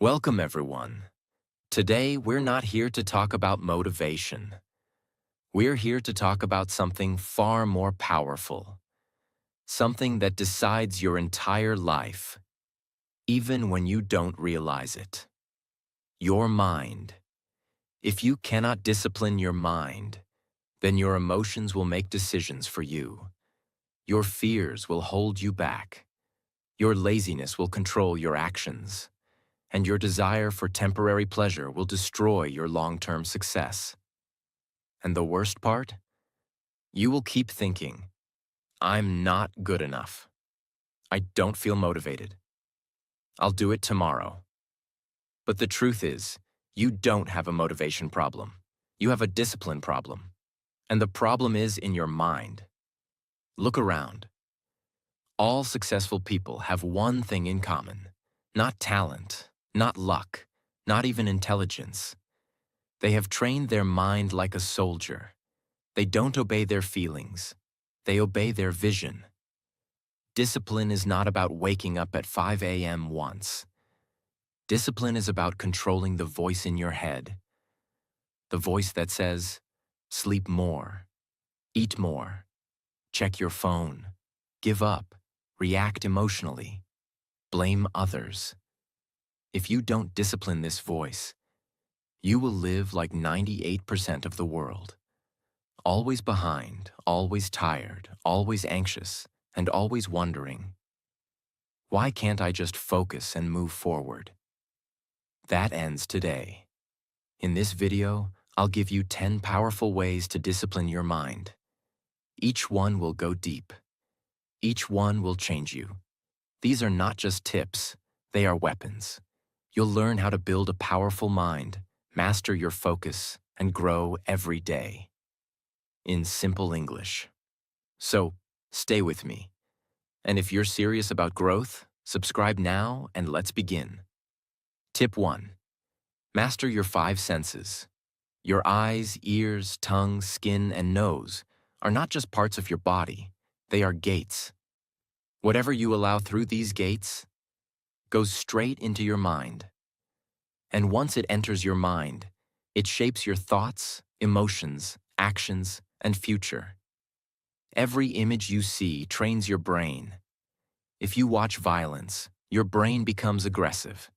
Welcome, everyone. Today, we're not here to talk about motivation. We're here to talk about something far more powerful, something that decides your entire life, even when you don't realize it. Your mind. If you cannot discipline your mind, then your emotions will make decisions for you. Your fears will hold you back. Your laziness will control your actions. And your desire for temporary pleasure will destroy your long-term success. And the worst part? You will keep thinking, I'm not good enough. I don't feel motivated. I'll do it tomorrow. But the truth is, you don't have a motivation problem. You have a discipline problem. And the problem is in your mind. Look around. All successful people have one thing in common. Not talent, not luck, not even intelligence. They have trained their mind like a soldier. They don't obey their feelings. They obey their vision. Discipline is not about waking up at 5 a.m. once. Discipline is about controlling the voice in your head. The voice that says, sleep more, eat more, check your phone, give up, react emotionally, blame others. If you don't discipline this voice, you will live like 98% of the world. Always behind, always tired, always anxious, and always wondering, why can't I just focus and move forward? That ends today. In this video, I'll give you 10 powerful ways to discipline your mind. Each one will go deep. Each one will change you. These are not just tips, they are weapons. You'll learn how to build a powerful mind, master your focus, and grow every day. In simple English. So, stay with me. And if you're serious about growth, subscribe now and let's begin. Tip 1. Master your 5 senses. Your eyes, ears, tongue, skin, and nose are not just parts of your body, they are gates. Whatever you allow through these gates goes straight into your mind. And once it enters your mind, it shapes your thoughts, emotions, actions, and future. Every image you see trains your brain. If you watch violence, your brain becomes aggressive.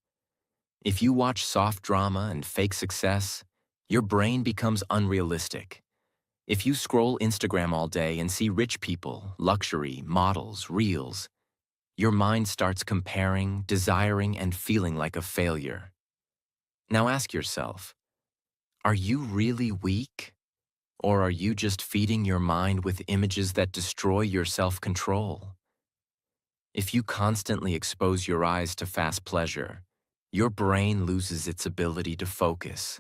If you watch soft drama and fake success, your brain becomes unrealistic. If you scroll Instagram all day and see rich people, luxury, models, reels, your mind starts comparing, desiring, and feeling like a failure. Now ask yourself, are you really weak? Or are you just feeding your mind with images that destroy your self-control? If you constantly expose your eyes to fast pleasure, your brain loses its ability to focus.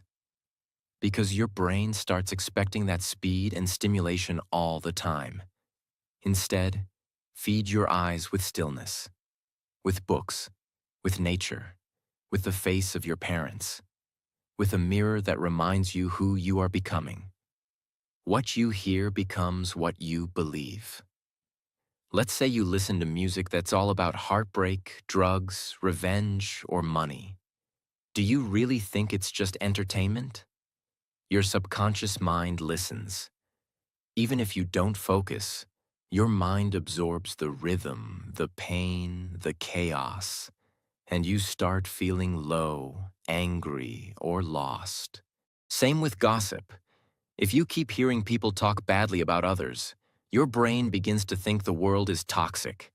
Because your brain starts expecting that speed and stimulation all the time. Instead, feed your eyes with stillness, with books, with nature, with the face of your parents, with a mirror that reminds you who you are becoming. What you hear becomes what you believe. Let's say you listen to music that's all about heartbreak, drugs, revenge, or money. Do you really think it's just entertainment? Your subconscious mind listens. Even if you don't focus, your mind absorbs the rhythm, the pain, the chaos, and you start feeling low, angry, or lost. Same with gossip. If you keep hearing people talk badly about others, your brain begins to think the world is toxic.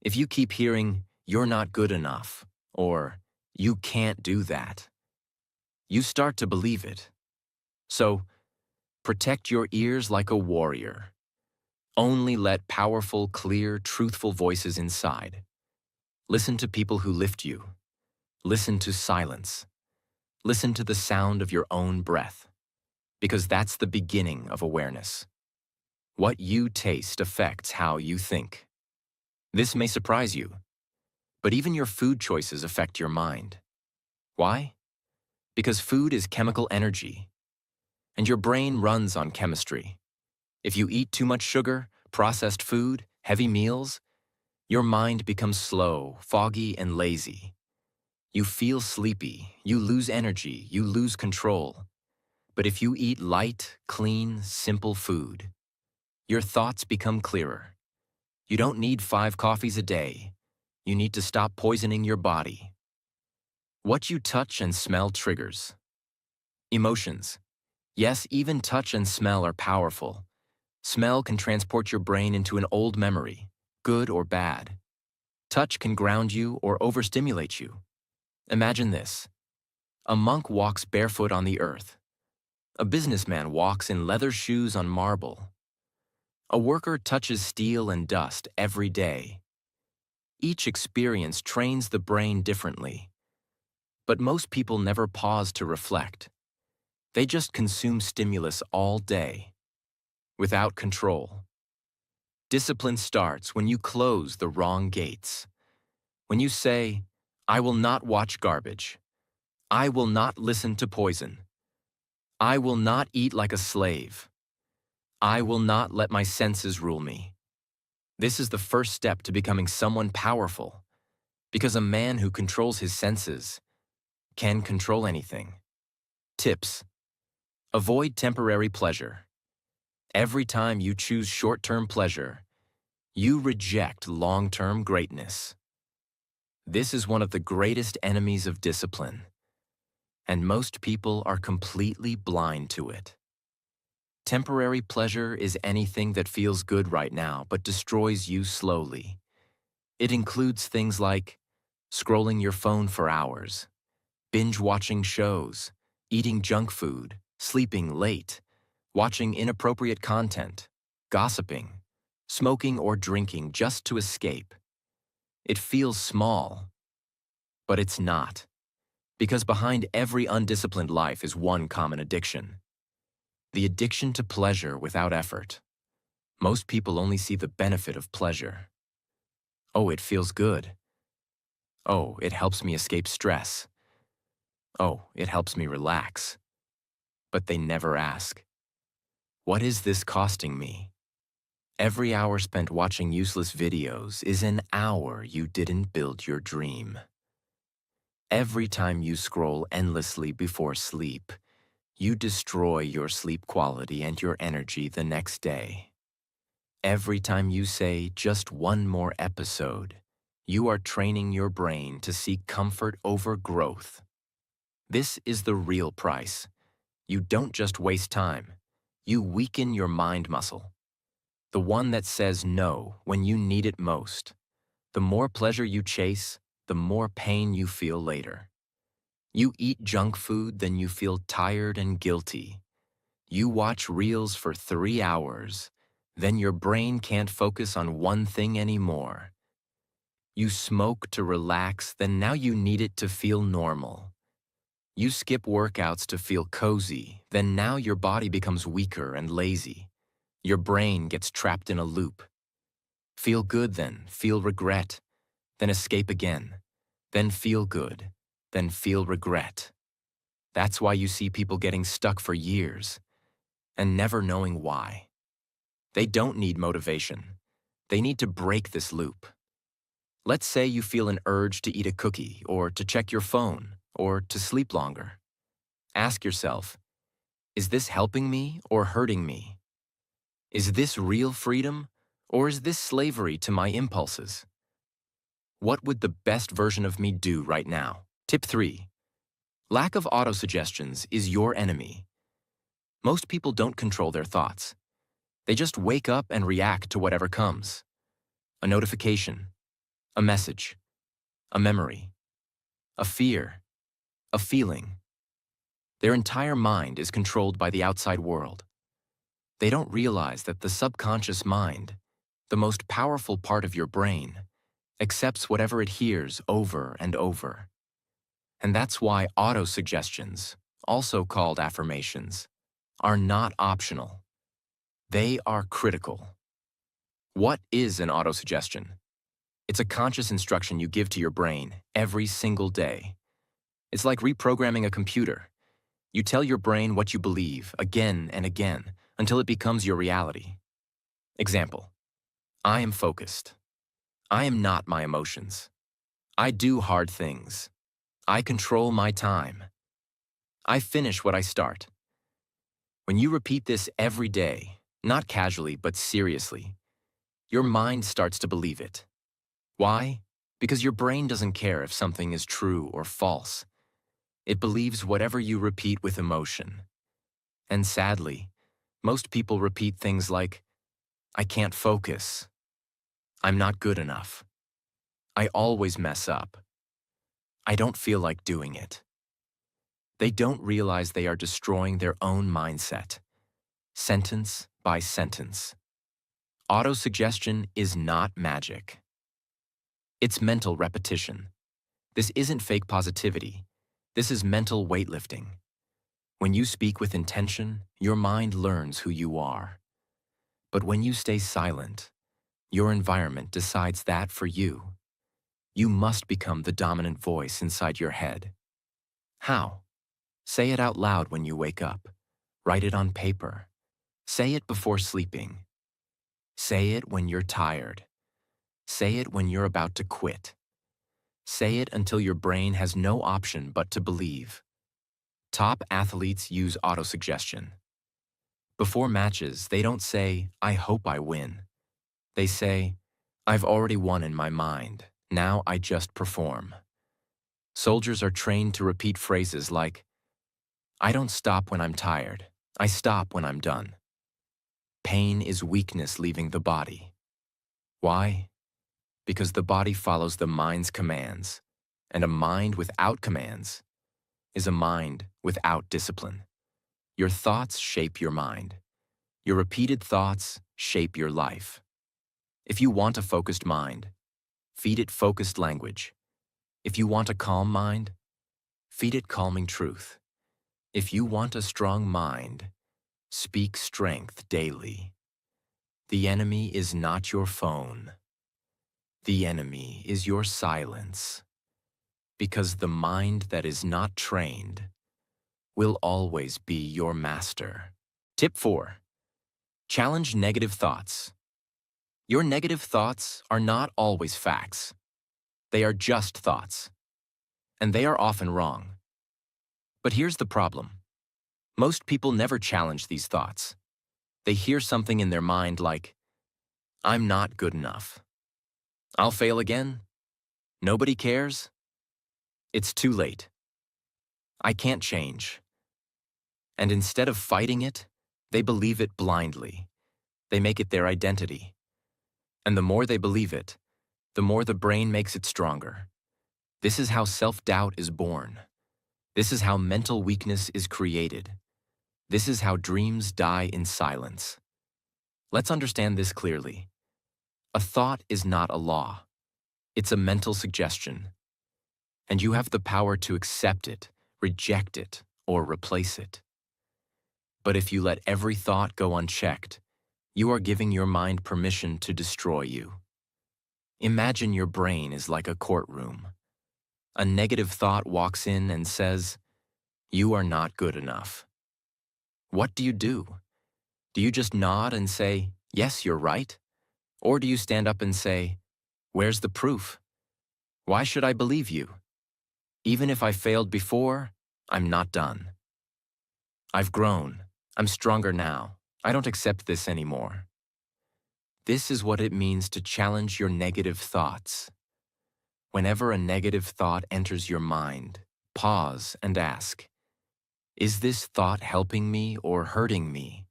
If you keep hearing, you're not good enough, or you can't do that, you start to believe it. So, protect your ears like a warrior. Only let powerful, clear, truthful voices inside. Listen to people who lift you. Listen to silence. Listen to the sound of your own breath. Because that's the beginning of awareness. What you taste affects how you think. This may surprise you, but even your food choices affect your mind. Why? Because food is chemical energy, and your brain runs on chemistry. If you eat too much sugar, processed food, heavy meals, your mind becomes slow, foggy, and lazy. You feel sleepy, you lose energy, you lose control. But if you eat light, clean, simple food, your thoughts become clearer. You don't need 5 coffees a day. You need to stop poisoning your body. What you touch and smell triggers. Emotions. Yes, even touch and smell are powerful. Smell can transport your brain into an old memory, good or bad. Touch can ground you or overstimulate you. Imagine this. A monk walks barefoot on the earth. A businessman walks in leather shoes on marble. A worker touches steel and dust every day. Each experience trains the brain differently. But most people never pause to reflect. They just consume stimulus all day, without control. Discipline starts when you close the wrong gates. When you say, I will not watch garbage. I will not listen to poison. I will not eat like a slave. I will not let my senses rule me. This is the first step to becoming someone powerful, because a man who controls his senses can control anything. Tips. Avoid temporary pleasure. Every time you choose short-term pleasure, you reject long-term greatness. This is one of the greatest enemies of discipline, and most people are completely blind to it. Temporary pleasure is anything that feels good right now but destroys you slowly. It includes things like scrolling your phone for hours, binge-watching shows, eating junk food, sleeping late, watching inappropriate content, gossiping, smoking or drinking just to escape. It feels small, but it's not, because behind every undisciplined life is one common addiction: the addiction to pleasure without effort. Most people only see the benefit of pleasure. Oh, it feels good. Oh, it helps me escape stress. Oh, it helps me relax. But they never ask, what is this costing me? Every hour spent watching useless videos is an hour you didn't build your dream. Every time you scroll endlessly before sleep, you destroy your sleep quality and your energy the next day. Every time you say just one more episode, you are training your brain to seek comfort over growth. This is the real price. You don't just waste time. You weaken your mind muscle. The one that says no when you need it most. The more pleasure you chase, the more pain you feel later. You eat junk food, then you feel tired and guilty. You watch reels for 3 hours, then your brain can't focus on one thing anymore. You smoke to relax, then now you need it to feel normal. You skip workouts to feel cozy, then now your body becomes weaker and lazy. Your brain gets trapped in a loop. Feel good, then feel regret, then escape again, then feel good, then feel regret. That's why you see people getting stuck for years and never knowing why. They don't need motivation. They need to break this loop. Let's say you feel an urge to eat a cookie, or to check your phone, or to sleep longer. Ask yourself, is this helping me or hurting me? Is this real freedom, or is this slavery to my impulses? What would the best version of me do right now? Tip 3. Lack of autosuggestions is your enemy. Most people don't control their thoughts. They just wake up and react to whatever comes. A notification, a message, a memory, a fear, a feeling. Their entire mind is controlled by the outside world. They don't realize that the subconscious mind, the most powerful part of your brain, accepts whatever it hears over and over. And that's why autosuggestions, also called affirmations, are not optional. They are critical. What is an autosuggestion? It's a conscious instruction you give to your brain every single day. It's like reprogramming a computer. You tell your brain what you believe again and again until it becomes your reality. Example: I am focused. I am not my emotions. I do hard things. I control my time. I finish what I start. When you repeat this every day, not casually but seriously, your mind starts to believe it. Why? Because your brain doesn't care if something is true or false. It believes whatever you repeat with emotion. And sadly, most people repeat things like, I can't focus. I'm not good enough. I always mess up. I don't feel like doing it. They don't realize they are destroying their own mindset, sentence by sentence. Autosuggestion is not magic. It's mental repetition. This isn't fake positivity. This is mental weightlifting. When you speak with intention, your mind learns who you are. But when you stay silent, your environment decides that for you. You must become the dominant voice inside your head. How? Say it out loud when you wake up. Write it on paper. Say it before sleeping. Say it when you're tired. Say it when you're about to quit. Say it until your brain has no option but to believe. Top athletes use autosuggestion. Before matches, they don't say, I hope I win. They say, I've already won in my mind. Now I just perform. Soldiers are trained to repeat phrases like, I don't stop when I'm tired. I stop when I'm done. Pain is weakness leaving the body. Why? Because the body follows the mind's commands, and a mind without commands is a mind without discipline. Your thoughts shape your mind. Your repeated thoughts shape your life. If you want a focused mind, feed it focused language. If you want a calm mind, feed it calming truth. If you want a strong mind, speak strength daily. The enemy is not your phone. The enemy is your silence. Because the mind that is not trained will always be your master. Tip 4. Challenge negative thoughts. Your negative thoughts are not always facts. They are just thoughts. And they are often wrong. But here's the problem. Most people never challenge these thoughts. They hear something in their mind like, I'm not good enough. I'll fail again. Nobody cares. It's too late. I can't change. And instead of fighting it, they believe it blindly. They make it their identity. And the more they believe it, the more the brain makes it stronger. This is how self-doubt is born. This is how mental weakness is created. This is how dreams die in silence. Let's understand this clearly. A thought is not a law. It's a mental suggestion. And you have the power to accept it, reject it, or replace it. But if you let every thought go unchecked, you are giving your mind permission to destroy you. Imagine your brain is like a courtroom. A negative thought walks in and says, you are not good enough. What do? Do you just nod and say, yes, you're right? Or do you stand up and say, where's the proof? Why should I believe you? Even if I failed before, I'm not done. I've grown. I'm stronger now. I don't accept this anymore. This is what it means to challenge your negative thoughts. Whenever a negative thought enters your mind, pause and ask, is this thought helping me or hurting me?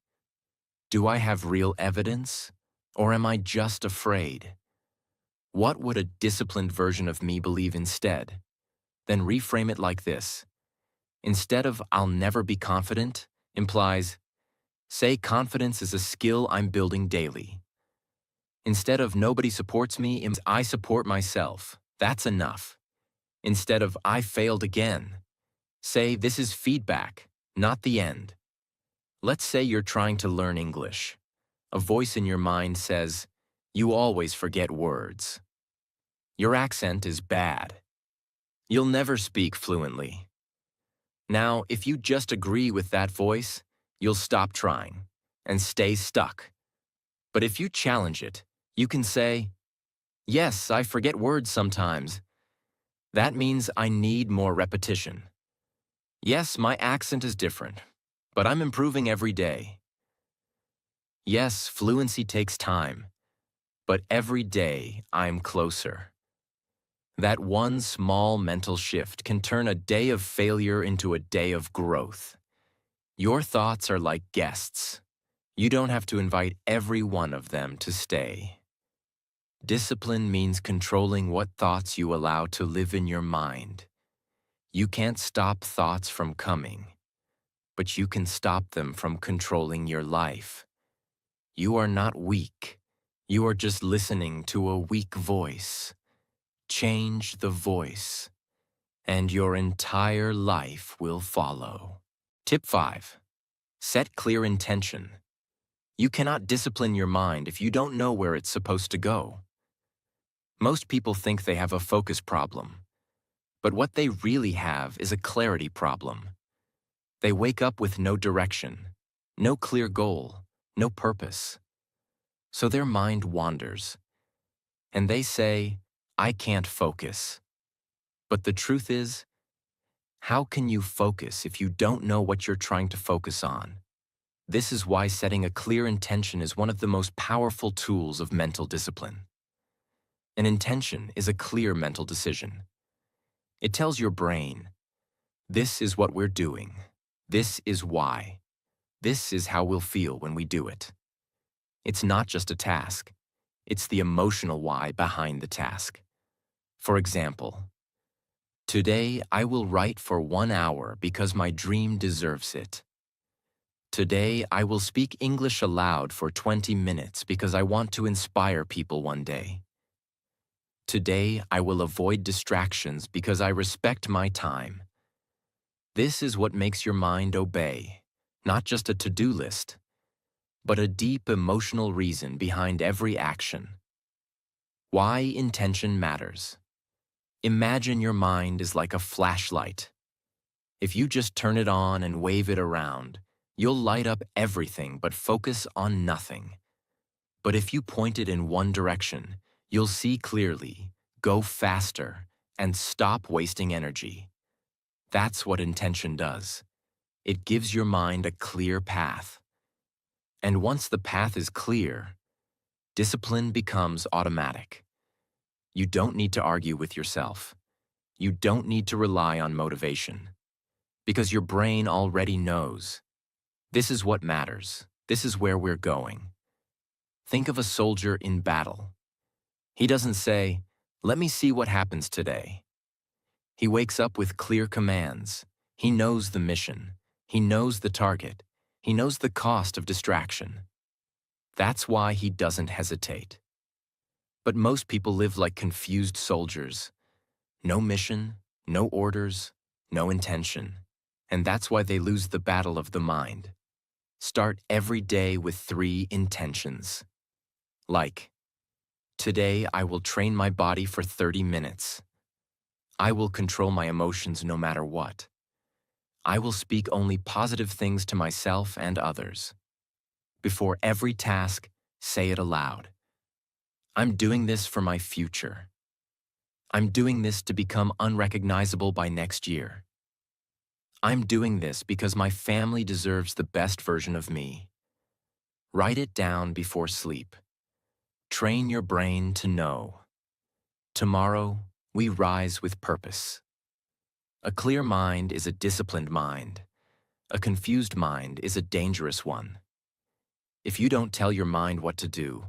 Do I have real evidence, or am I just afraid? What would a disciplined version of me believe instead? Then reframe it like this. Instead of I'll never be confident, implies, say confidence is a skill I'm building daily. Instead of nobody supports me, I support myself. That's enough. Instead of I failed again, say this is feedback, not the end. Let's say you're trying to learn English. A voice in your mind says, you always forget words. Your accent is bad. You'll never speak fluently. Now, if you just agree with that voice, you'll stop trying and stay stuck. But if you challenge it, you can say, yes, I forget words sometimes. That means I need more repetition. Yes, my accent is different, but I'm improving every day. Yes, fluency takes time, but every day I'm closer. That one small mental shift can turn a day of failure into a day of growth. Your thoughts are like guests. You don't have to invite every one of them to stay. Discipline means controlling what thoughts you allow to live in your mind. You can't stop thoughts from coming, but you can stop them from controlling your life. You are not weak. You are just listening to a weak voice. Change the voice, and your entire life will follow. Tip 5. Set clear intention. You cannot discipline your mind if you don't know where it's supposed to go. Most people think they have a focus problem, but what they really have is a clarity problem. They wake up with no direction, no clear goal, no purpose. So their mind wanders, and they say, "I can't focus." But the truth is, how can you focus if you don't know what you're trying to focus on? This is why setting a clear intention is one of the most powerful tools of mental discipline. An intention is a clear mental decision. It tells your brain, this is what we're doing. This is why. This is how we'll feel when we do it. It's not just a task. It's the emotional why behind the task. For example, today I will write for 1 hour because my dream deserves it. Today I will speak English aloud for 20 minutes because I want to inspire people one day. Today I will avoid distractions because I respect my time. This is what makes your mind obey, not just a to-do list, but a deep emotional reason behind every action. Why intention matters. Imagine your mind is like a flashlight. If you just turn it on and wave it around, you'll light up everything but focus on nothing. But if you point it in one direction, you'll see clearly, go faster, and stop wasting energy. That's what intention does. It gives your mind a clear path. And once the path is clear, discipline becomes automatic. You don't need to argue with yourself. You don't need to rely on motivation. Because your brain already knows. This is what matters. This is where we're going. Think of a soldier in battle. He doesn't say, "Let me see what happens today." He wakes up with clear commands. He knows the mission. He knows the target. He knows the cost of distraction. That's why he doesn't hesitate. But most people live like confused soldiers. No mission, no orders, no intention. And that's why they lose the battle of the mind. Start every day with 3 intentions. Like, today I will train my body for 30 minutes. I will control my emotions no matter what. I will speak only positive things to myself and others. Before every task, say it aloud. I'm doing this for my future. I'm doing this to become unrecognizable by next year. I'm doing this because my family deserves the best version of me. Write it down before sleep. Train your brain to know. Tomorrow, we rise with purpose. A clear mind is a disciplined mind. A confused mind is a dangerous one. If you don't tell your mind what to do,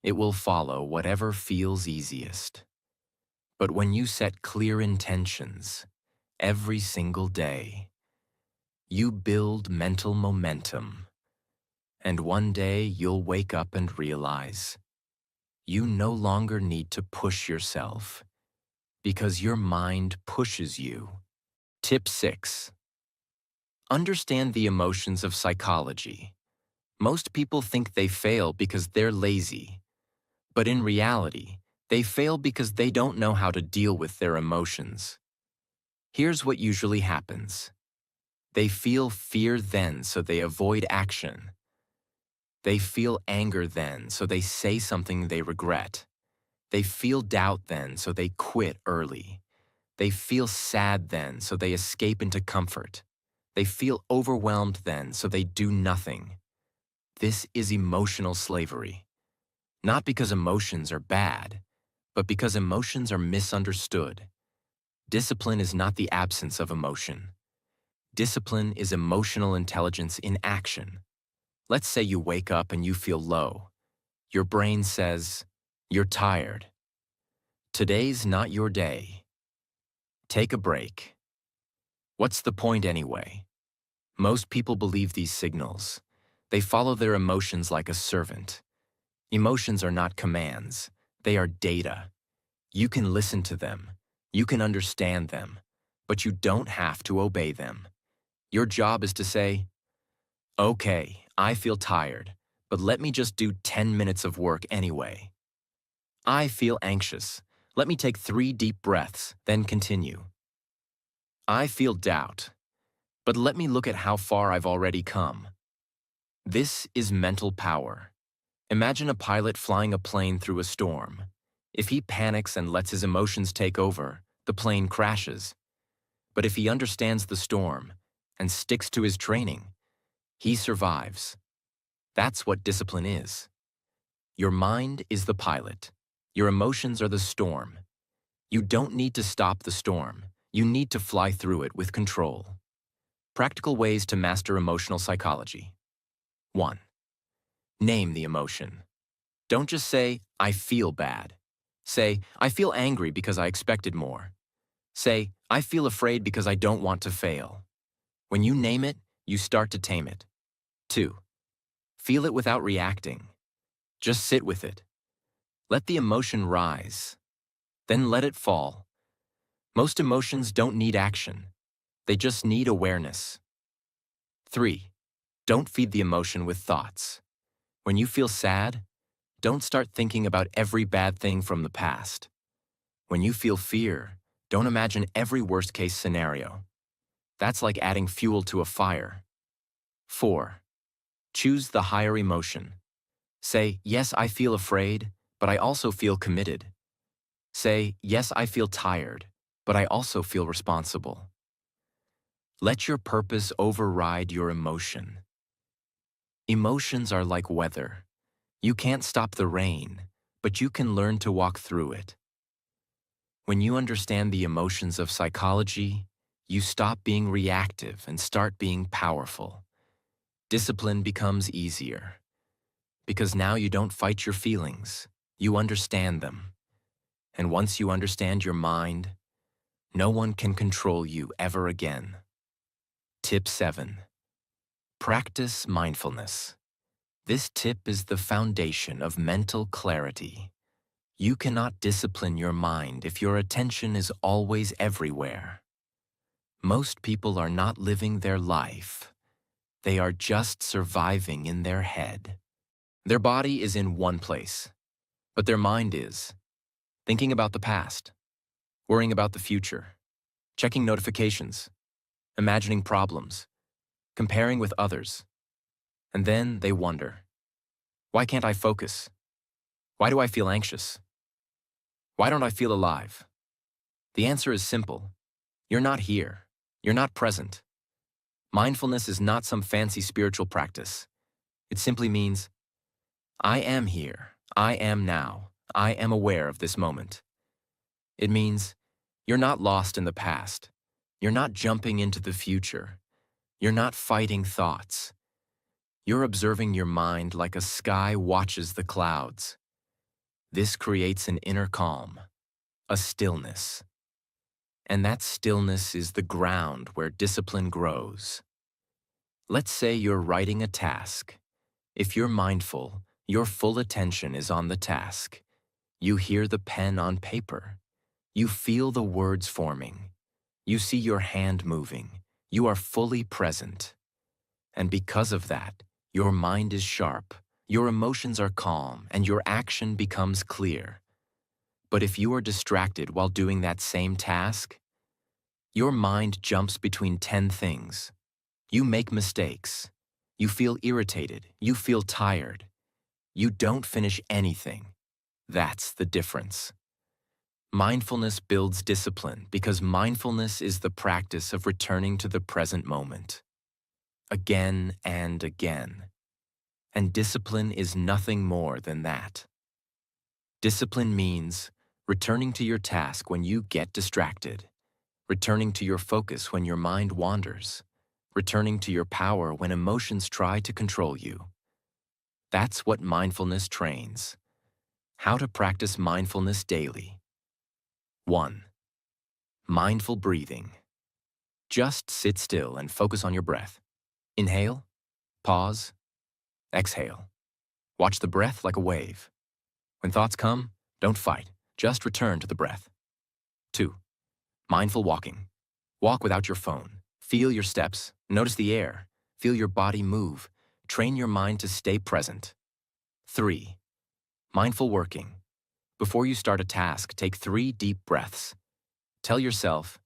it will follow whatever feels easiest. But when you set clear intentions, every single day, you build mental momentum. And one day you'll wake up and realize you no longer need to push yourself because your mind pushes you. Tip 6. Understand the emotions of psychology. Most people think they fail because they're lazy. But in reality, they fail because they don't know how to deal with their emotions. Here's what usually happens. They feel fear then, so they avoid action. They feel anger then, so they say something they regret. They feel doubt then, so they quit early. They feel sad then, so they escape into comfort. They feel overwhelmed then, so they do nothing. This is emotional slavery. Not because emotions are bad, but because emotions are misunderstood. Discipline is not the absence of emotion. Discipline is emotional intelligence in action. Let's say you wake up and you feel low. Your brain says, "You're tired. Today's not your day. Take a break." What's the point anyway? Most people believe these signals. They follow their emotions like a servant. Emotions are not commands. They are data. You can listen to them. You can understand them. But you don't have to obey them. Your job is to say, "Okay, I feel tired, but let me just do 10 minutes of work anyway. I feel anxious. Let me take 3 deep breaths, then continue. I feel doubt, but let me look at how far I've already come." This is mental power. Imagine a pilot flying a plane through a storm. If he panics and lets his emotions take over, the plane crashes. But if he understands the storm and sticks to his training, he survives. That's what discipline is. Your mind is the pilot. Your emotions are the storm. You don't need to stop the storm. You need to fly through it with control. Practical ways to master emotional psychology. 1. Name the emotion. Don't just say, "I feel bad." Say, "I feel angry because I expected more." Say, "I feel afraid because I don't want to fail." When you name it, you start to tame it. 2. Feel it without reacting. Just sit with it. Let the emotion rise. Then let it fall. Most emotions don't need action. They just need awareness. 3. Don't feed the emotion with thoughts. When you feel sad, don't start thinking about every bad thing from the past. When you feel fear, don't imagine every worst-case scenario. That's like adding fuel to a fire. 4. Choose the higher emotion. Say, "Yes, I feel afraid, but I also feel committed." Say, "Yes, I feel tired, but I also feel responsible." Let your purpose override your emotion. Emotions are like weather. You can't stop the rain, but you can learn to walk through it. When you understand the emotions of psychology, you stop being reactive and start being powerful. Discipline becomes easier, because now you don't fight your feelings, you understand them. And once you understand your mind, no one can control you ever again. Tip 7. Practice mindfulness. This tip is the foundation of mental clarity. You cannot discipline your mind if your attention is always everywhere. Most people are not living their life. They are just surviving in their head. Their body is in one place, but their mind is thinking about the past, worrying about the future, checking notifications, imagining problems, comparing with others. And then they wonder, why can't I focus? Why do I feel anxious? Why don't I feel alive? The answer is simple. You're not here. You're not present. Mindfulness is not some fancy spiritual practice. It simply means, I am here. I am now. I am aware of this moment. It means you're not lost in the past. You're not jumping into the future. You're not fighting thoughts. You're observing your mind like a sky watches the clouds. This creates an inner calm, a stillness. And that stillness is the ground where discipline grows. Let's say you're writing a task. If you're mindful, your full attention is on the task. You hear the pen on paper. You feel the words forming. You see your hand moving. You are fully present. And because of that, your mind is sharp, your emotions are calm, and your action becomes clear. But if you are distracted while doing that same task, your mind jumps between 10 things. You make mistakes. You feel irritated. You feel tired. You don't finish anything. That's the difference. Mindfulness builds discipline because mindfulness is the practice of returning to the present moment, again and again. And discipline is nothing more than that. Discipline means returning to your task when you get distracted, returning to your focus when your mind wanders, returning to your power when emotions try to control you. That's what mindfulness trains. How to practice mindfulness daily. 1. Mindful breathing. Just sit still and focus on your breath. Inhale, pause, exhale. Watch the breath like a wave. When thoughts come, don't fight, just return to the breath. 2. Mindful walking. Walk without your phone. Feel your steps, notice the air, feel your body move. Train your mind to stay present. 3. Mindful working. Before you start a task, take 3 deep breaths. Tell yourself,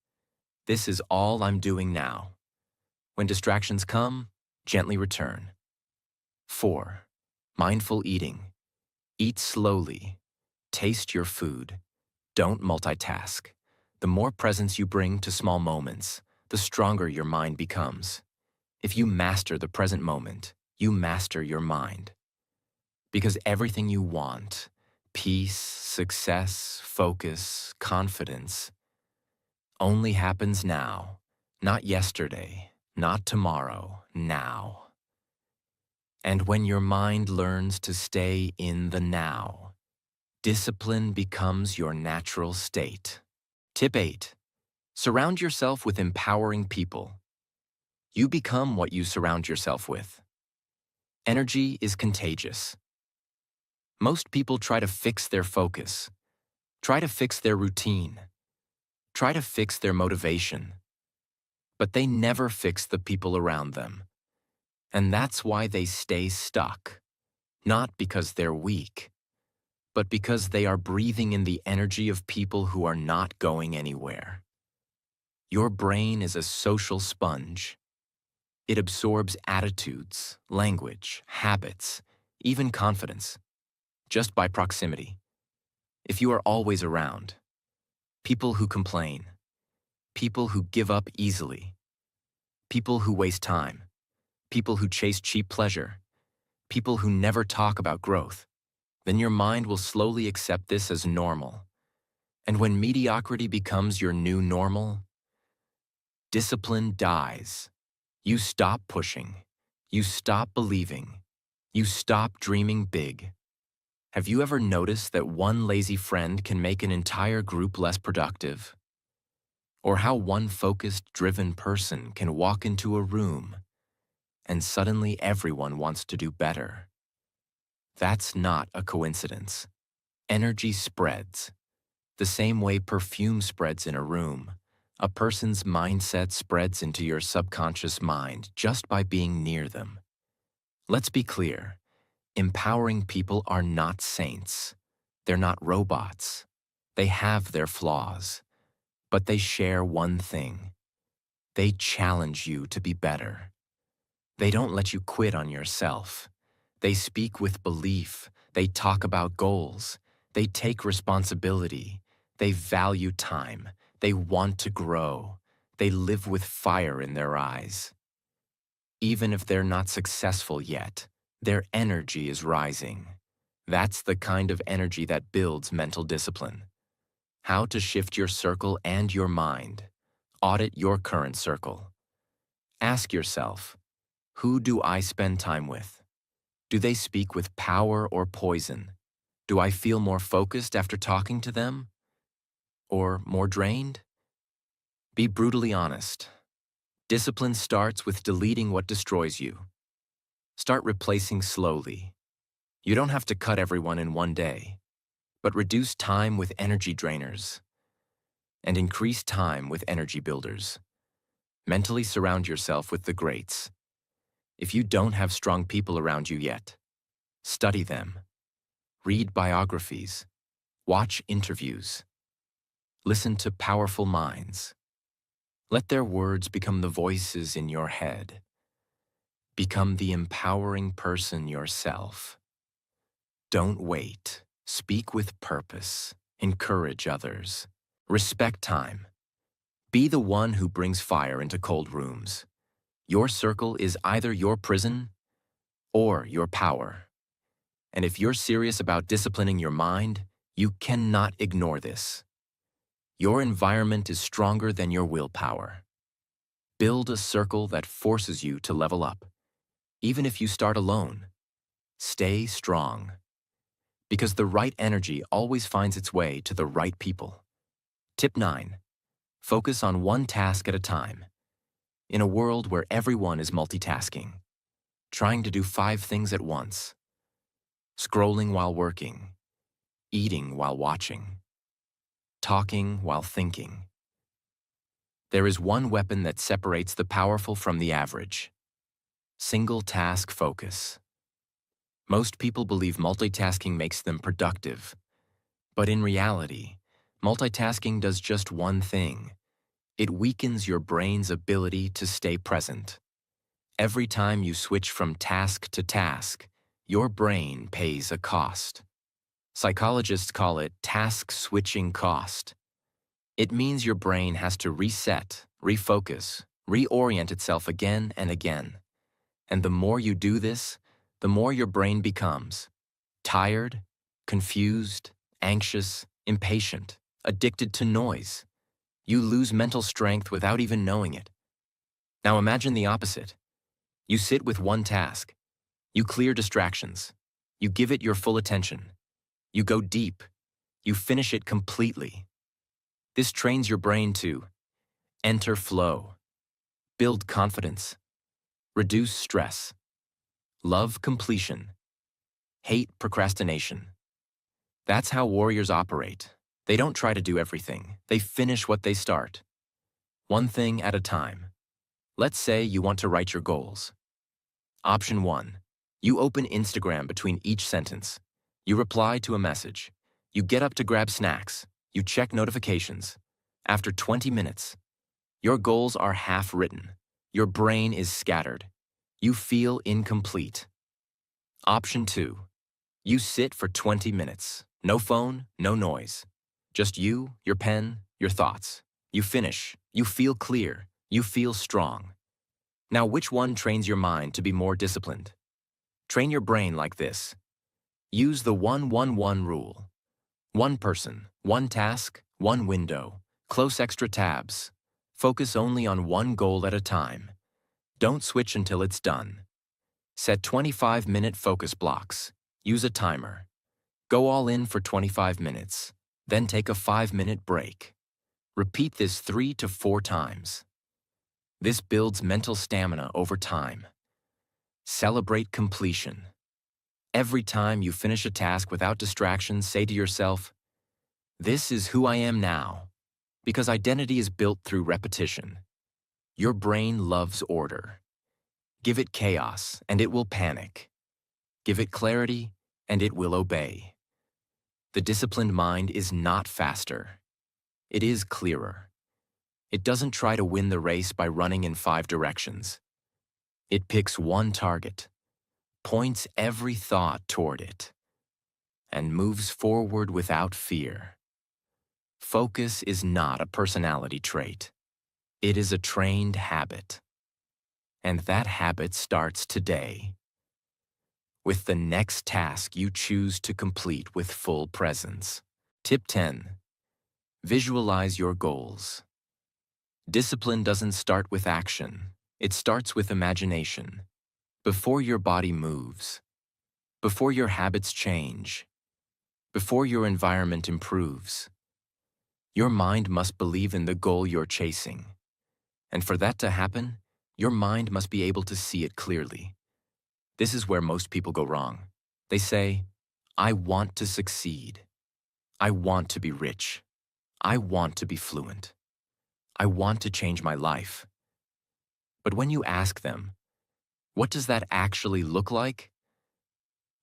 this is all I'm doing now. When distractions come, gently return. 4. Mindful eating. Eat slowly. Taste your food. Don't multitask. The more presence you bring to small moments, the stronger your mind becomes. If you master the present moment, you master your mind. Because everything you want, peace, success, focus, confidence, only happens now, not yesterday, not tomorrow, now. And when your mind learns to stay in the now, discipline becomes your natural state. Tip 8. Surround yourself with empowering people. You become what you surround yourself with. Energy is contagious. Most people try to fix their focus, try to fix their routine, try to fix their motivation, but they never fix the people around them. And that's why they stay stuck, not because they're weak, but because they are breathing in the energy of people who are not going anywhere. Your brain is a social sponge. It absorbs attitudes, language, habits, even confidence, just by proximity. If you are always around, people who complain, people who give up easily, people who waste time, people who chase cheap pleasure, people who never talk about growth, then your mind will slowly accept this as normal. And when mediocrity becomes your new normal, discipline dies. You stop pushing. You stop believing. You stop dreaming big. Have you ever noticed that one lazy friend can make an entire group less productive? Or how one focused, driven person can walk into a room and suddenly everyone wants to do better? That's not a coincidence. Energy spreads. The same way perfume spreads in a room, a person's mindset spreads into your subconscious mind just by being near them. Let's be clear. Empowering people are not saints. They're not robots. They have their flaws, but they share one thing. They challenge you to be better. They don't let you quit on yourself. They speak with belief. They talk about goals. They take responsibility. They value time. They want to grow. They live with fire in their eyes. Even if they're not successful yet, their energy is rising. That's the kind of energy that builds mental discipline. How to shift your circle and your mind. Audit your current circle. Ask yourself, who do I spend time with? Do they speak with power or poison? Do I feel more focused after talking to them? Or more drained? Be brutally honest. Discipline starts with deleting what destroys you. Start replacing slowly. You don't have to cut everyone in one day, but reduce time with energy drainers and increase time with energy builders. Mentally surround yourself with the greats. If you don't have strong people around you yet, study them. Read biographies. Watch interviews. Listen to powerful minds. Let their words become the voices in your head. Become the empowering person yourself. Don't wait. Speak with purpose. Encourage others. Respect time. Be the one who brings fire into cold rooms. Your circle is either your prison or your power. And if you're serious about disciplining your mind, you cannot ignore this. Your environment is stronger than your willpower. Build a circle that forces you to level up. Even if you start alone, stay strong. Because the right energy always finds its way to the right people. Tip 9. Focus on one task at a time. In a world where everyone is multitasking, trying to do 5 things at once, scrolling while working, eating while watching, talking while thinking, there is one weapon that separates the powerful from the average. Single task focus. Most people believe multitasking makes them productive. But in reality, multitasking does just one thing. It weakens your brain's ability to stay present. Every time you switch from task to task, your brain pays a cost. Psychologists call it task switching cost. It means your brain has to reset, refocus, reorient itself again and again. And the more you do this, the more your brain becomes tired, confused, anxious, impatient, addicted to noise. You lose mental strength without even knowing it. Now imagine the opposite. You sit with one task. You clear distractions. You give it your full attention. You go deep. You finish it completely. This trains your brain to enter flow, build confidence, reduce stress, love completion, hate procrastination. That's how warriors operate. They don't try to do everything. They finish what they start. One thing at a time. Let's say you want to write your goals. Option 1. You open Instagram between each sentence. You reply to a message. You get up to grab snacks. You check notifications. After 20 minutes, your goals are half written. Your brain is scattered. You feel incomplete. Option 2. You sit for 20 minutes. No phone, no noise. Just you, your pen, your thoughts. You finish. You feel clear. You feel strong. Now, which one trains your mind to be more disciplined? Train your brain like this. Use the 1-1-1 rule. One person, one task, one window. Close extra tabs. Focus only on one goal at a time. Don't switch until it's done. Set 25-minute focus blocks. Use a timer. Go all in for 25 minutes. Then take a 5-minute break. Repeat this 3 to 4 times. This builds mental stamina over time. Celebrate completion. Every time you finish a task without distractions, say to yourself, "This is who I am now," because identity is built through repetition. Your brain loves order. Give it chaos, and it will panic. Give it clarity, and it will obey. The disciplined mind is not faster. It is clearer. It doesn't try to win the race by running in 5 directions. It picks one target, points every thought toward it, and moves forward without fear. Focus is not a personality trait. It is a trained habit. And that habit starts today, with the next task you choose to complete with full presence. Tip 10. Visualize your goals. Discipline doesn't start with action. It starts with imagination. Before your body moves, before your habits change, before your environment improves, your mind must believe in the goal you're chasing. And for that to happen, your mind must be able to see it clearly. This is where most people go wrong. They say, "I want to succeed. I want to be rich. I want to be fluent. I want to change my life." But when you ask them, what does that actually look like?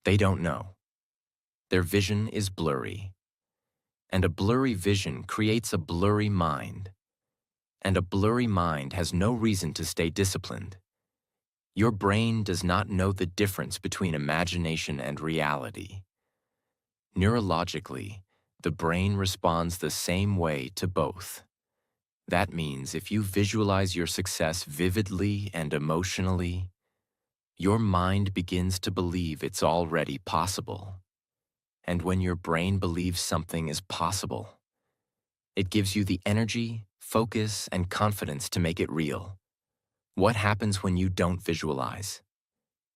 They don't know. Their vision is blurry. And a blurry vision creates a blurry mind. And a blurry mind has no reason to stay disciplined. Your brain does not know the difference between imagination and reality. Neurologically, The brain responds the same way to both. That means if you visualize your success vividly and emotionally, your mind begins to believe it's already possible. And when your brain believes something is possible, it gives you the energy, focus, and confidence to make it real. What happens when you don't visualize?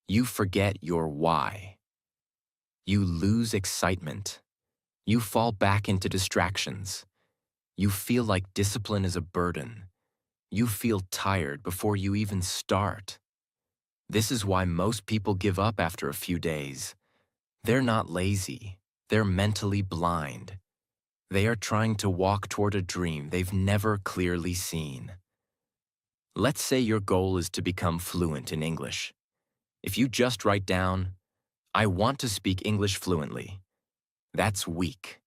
You forget your why. You lose excitement. You fall back into distractions. You feel like discipline is a burden. You feel tired before you even start. This is why most people give up after a few days. They're not lazy. They're mentally blind. They are trying to walk toward a dream they've never clearly seen. Let's say your goal is to become fluent in English. If you just write down, "I want to speak English fluently," that's weak.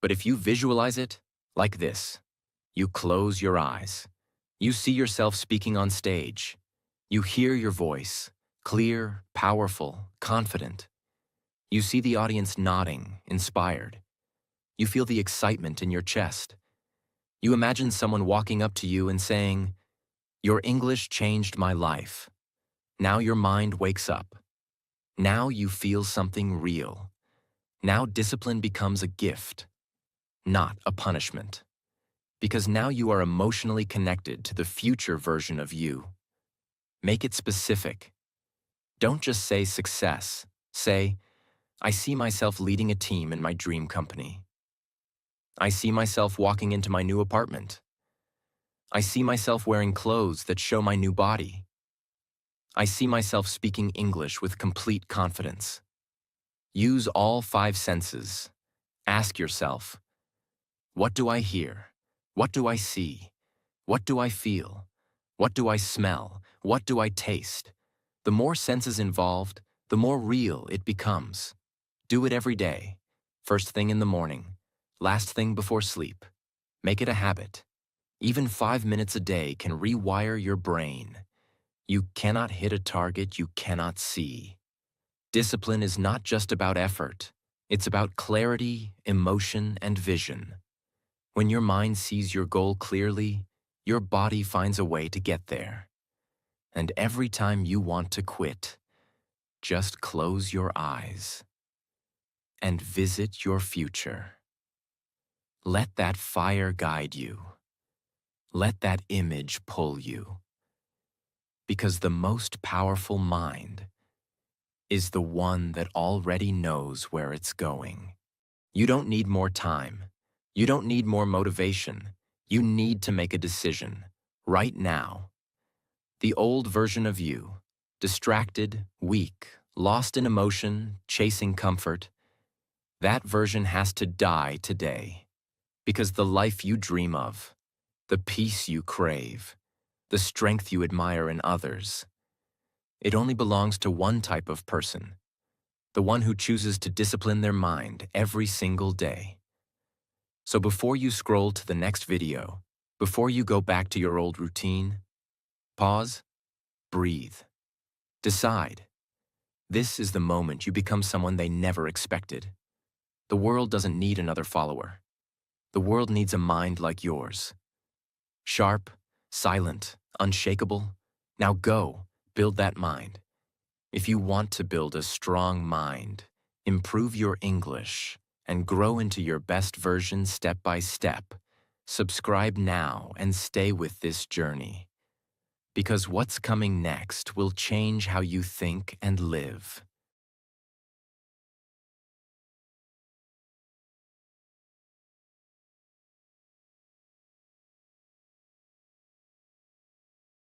But if you visualize it, like this, you close your eyes. You see yourself speaking on stage. You hear your voice, clear, powerful, confident. You see the audience nodding, inspired. You feel the excitement in your chest. You imagine someone walking up to you and saying, "Your English changed my life." Now your mind wakes up. Now you feel something real. Now discipline becomes a gift, not a punishment. Because now you are emotionally connected to the future version of you. Make it specific. Don't just say success. Say, "I see myself leading a team in my dream company. I see myself walking into my new apartment. I see myself wearing clothes that show my new body. I see myself speaking English with complete confidence." Use all 5 senses. Ask yourself, what do I hear? What do I see? What do I feel? What do I smell? What do I taste? The more senses involved, the more real it becomes. Do it every day. First thing in the morning. Last thing before sleep. Make it a habit. Even 5 minutes a day can rewire your brain. You cannot hit a target you cannot see. Discipline is not just about effort. It's about clarity, emotion, and vision. When your mind sees your goal clearly, your body finds a way to get there. And every time you want to quit, just close your eyes and visit your future. Let that fire guide you. Let that image pull you. Because the most powerful mind is the one that already knows where it's going. You don't need more time. You don't need more motivation. You need to make a decision, right now. The old version of you, distracted, weak, lost in emotion, chasing comfort, that version has to die today. Because the life you dream of, the peace you crave, the strength you admire in others, it only belongs to one type of person, the one who chooses to discipline their mind every single day. So before you scroll to the next video, before you go back to your old routine, pause, breathe, decide. This is the moment you become someone they never expected. The world doesn't need another follower. The world needs a mind like yours. Sharp, silent, unshakable. Now go, build that mind. If you want to build a strong mind, improve your English, and grow into your best version step by step, subscribe now and stay with this journey. Because what's coming next will change how you think and live.